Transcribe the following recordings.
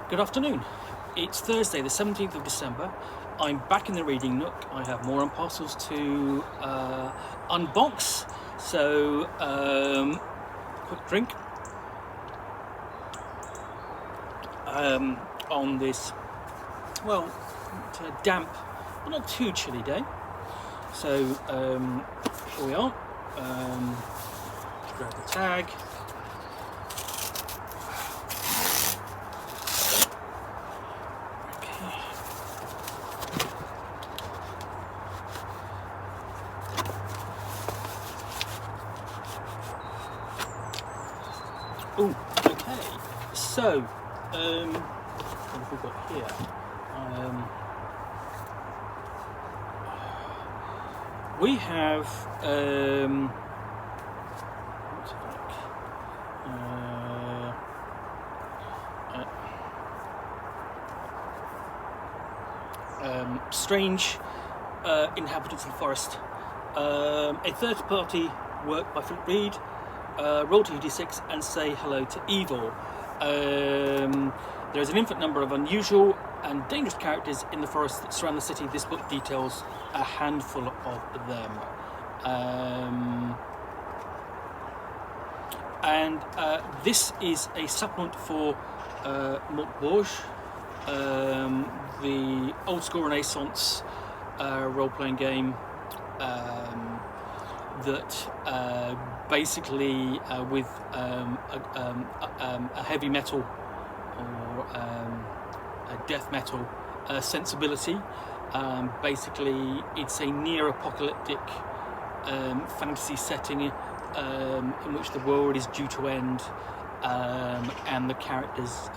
Good afternoon. It's Thursday, the 17th of December. I'm back in the reading nook. I have more and parcels to unbox. So, quick drink on this, well, damp, but not too chilly day. So, here we are. Grab the tag. Oh, okay. So, what have we got here? We have what's it like? Strange Inhabitants of the Forest. A third-party work by Philip Reed. Roll 2d6 and say hello to evil. There is an infinite number of unusual and dangerous characters in the forest that surround the city. This book details a handful of them. And this is a supplement for Mörk Borg, the old school Renaissance role-playing game that basically with a heavy metal or a death metal sensibility. Basically, it's a near-apocalyptic fantasy setting in which the world is due to end, and the characters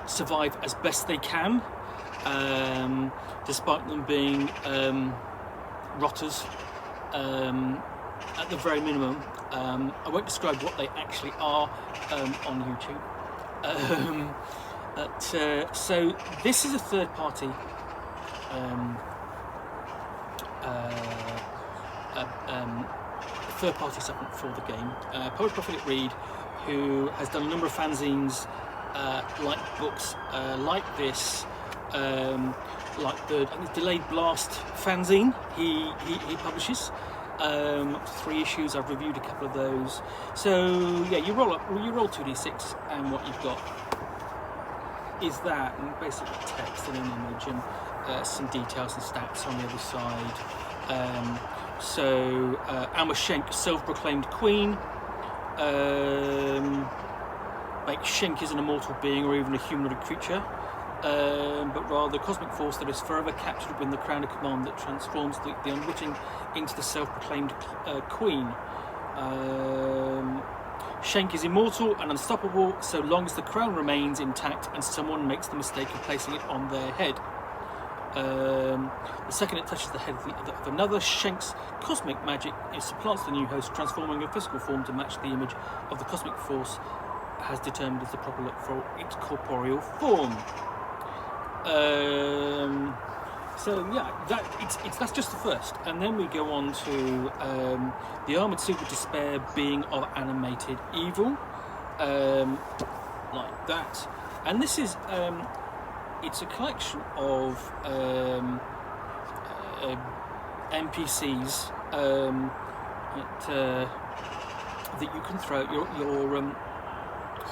survive as best they can, despite them being rotters. At the very minimum. I won't describe what they actually are on YouTube. So this is a third-party supplement for the game. Published by Philip Reed, who has done a number of fanzines, like books like this, like the Delayed Blast fanzine he publishes. 3 issues. I've reviewed a couple of those. So yeah, you roll 2d6, and what you've got is that, and basically text and an image and some details and stats on the other side. So Alma Schenk, self-proclaimed queen. Like Schenk isn't a mortal being or even a humanoid creature, but rather a cosmic force that is forever captured within the crown of command that transforms the unwitting into the self-proclaimed queen. Schenk is immortal and unstoppable so long as the crown remains intact and someone makes the mistake of placing it on their head. The second it touches the head of another, Schenk's cosmic magic supplants the new host, transforming her physical form to match the image of the cosmic force has determined as the proper look for its corporeal form. So yeah, that's just the first, and then we go on to the Armoured Super Despair being of animated evil, like that. And this is it's a collection of NPCs that you can throw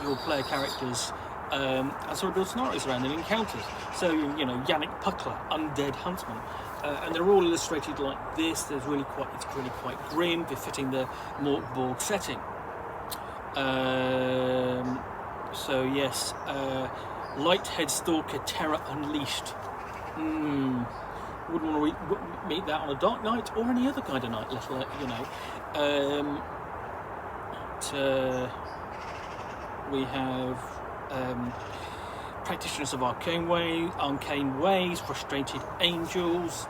your player characters and sort of build scenarios around and encounters. So, you know, Yannick Puckler, Undead Huntsman, and they're all illustrated like this. It's really quite grim, befitting the Mörk Borg setting. So yes, Lighthead Stalker, Terror Unleashed. Wouldn't want to meet that on a dark night or any other kind of night, let alone, you know. We have Practitioners of Arcane Ways, Frustrated Angels,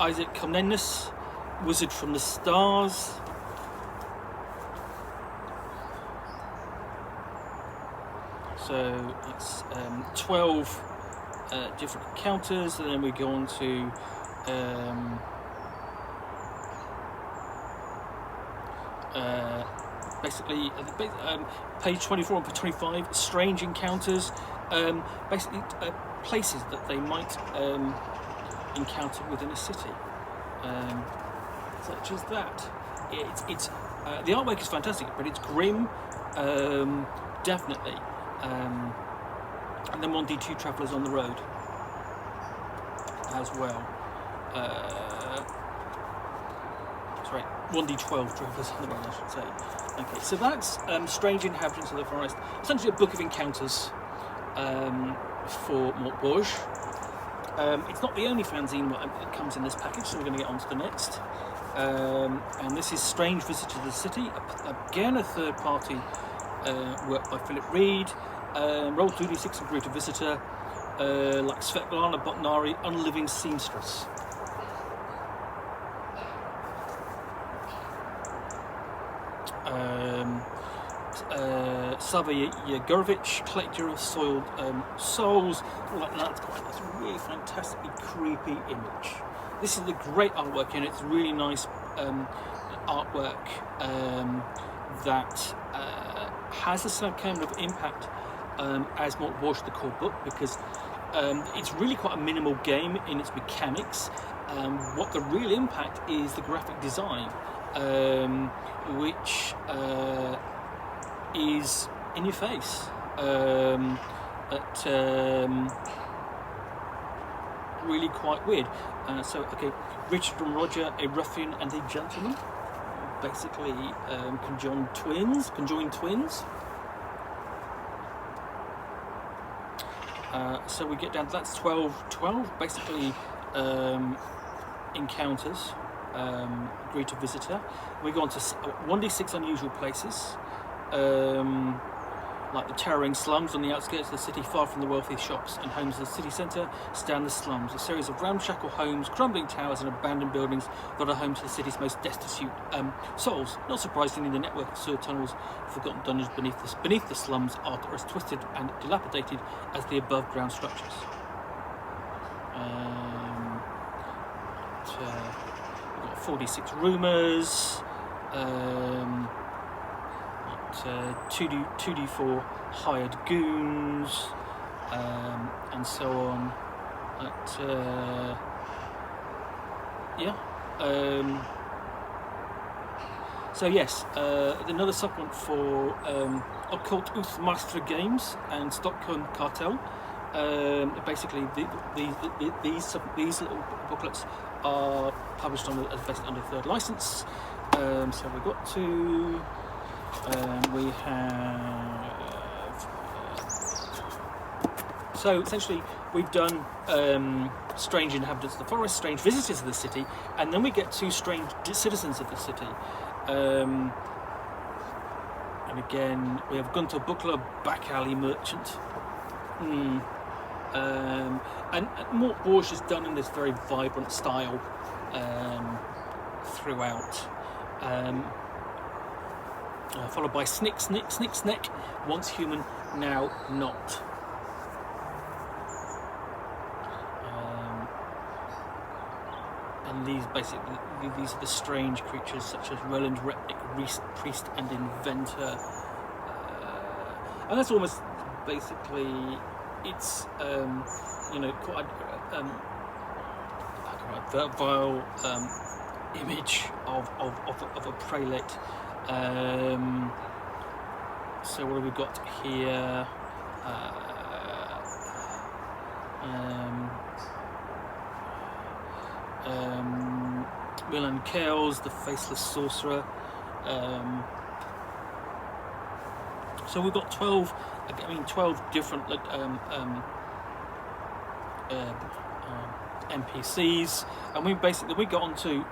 Isaac Comnenus, Wizard from the Stars, So it's 12 different encounters, and then we go on to Basically, page 24 and 25, strange encounters, basically places that they might encounter within a city, such as that. It's the artwork is fantastic, but it's grim, definitely. And then 1D2 Travellers on the Road as well. Sorry, 1D12 Travellers on the Road, I should say. Okay, so that's Strange Inhabitants of the Forest, essentially a book of encounters for Mörk Borg. It's not the only fanzine that comes in this package, so we're going to get on to the next. And this is Strange Visitor to the City, again a third-party work by Philip Reed. Roll 2d6 and create a visitor, like Svetlana Botnari, Unliving Seamstress. Sava Yegorovich, Collector of Soiled Souls. Like that's a really fantastically creepy image. This is the great artwork, and it's really nice artwork that has the same kind of impact as Mörk Borg, the core book, because it's really quite a minimal game in its mechanics. What the real impact is the graphic design, which is in your face, really quite weird. So, okay, Richard and Roger, a ruffian and a gentleman, basically conjoined twins. So we get down to that's 12, basically encounters, greet a visitor. We go on to 1d6 unusual places, like the towering slums on the outskirts of the city, far from the wealthy shops and homes of the city centre, stand the slums, a series of ramshackle homes, crumbling towers and abandoned buildings that are home to the city's most destitute souls. Not surprisingly, the network of sewer tunnels, forgotten dungeons beneath the slums are as twisted and dilapidated as the above ground structures. We've got 46 rumours, 2d4 hired goons, and so on. So yes, another supplement for Occult Master Games and Stockholm Cartel. Basically, these little booklets are published basically under third license. So we've got to. We have. So essentially, we've done Strange Inhabitants of the Forest, Strange Visitors of the City, and then we get to Strange Citizens of the City. And again, we have Gunter Buckler, Back Alley Merchant. And Mörk Borg is done in this very vibrant style throughout. Followed by Snick, once human, now not. And these are the strange creatures such as Roland Repnick, priest and inventor. And that's almost basically, it's quite a vile image of a prelate. So what have we got here? Milan Kales, the Faceless Sorcerer. So we've got 12 different NPCs, and we got onto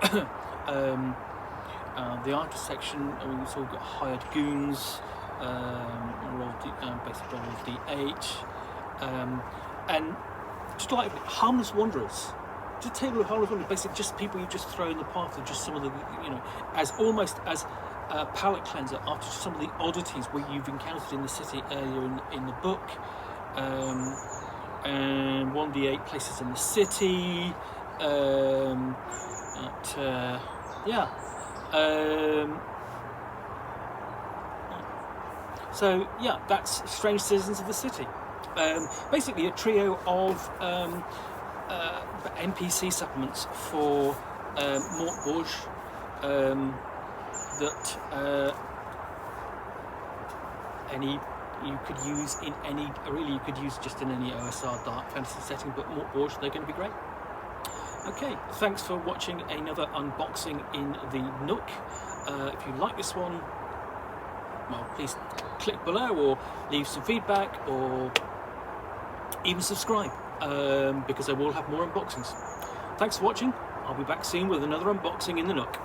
the artist section, and we've also got hired goons, basically roll D8, and just like harmless wanderers. Just a table of harmless wanderers, basically just people you just throw in the path of just some of the, as almost as a palate cleanser after some of the oddities where you've encountered in the city earlier in the book. And 1d8 places in the city. So yeah, that's Strange Citizens of the City. Basically a trio of NPC supplements for Mörk Borg that you could use in any, really you could use just in any OSR dark fantasy setting, but Mörk Borg, they're going to be great. Okay, thanks for watching another unboxing in the Nook. If you like this one, well, please click below or leave some feedback or even subscribe, because I will have more unboxings. Thanks for watching. I'll be back soon with another unboxing in the Nook.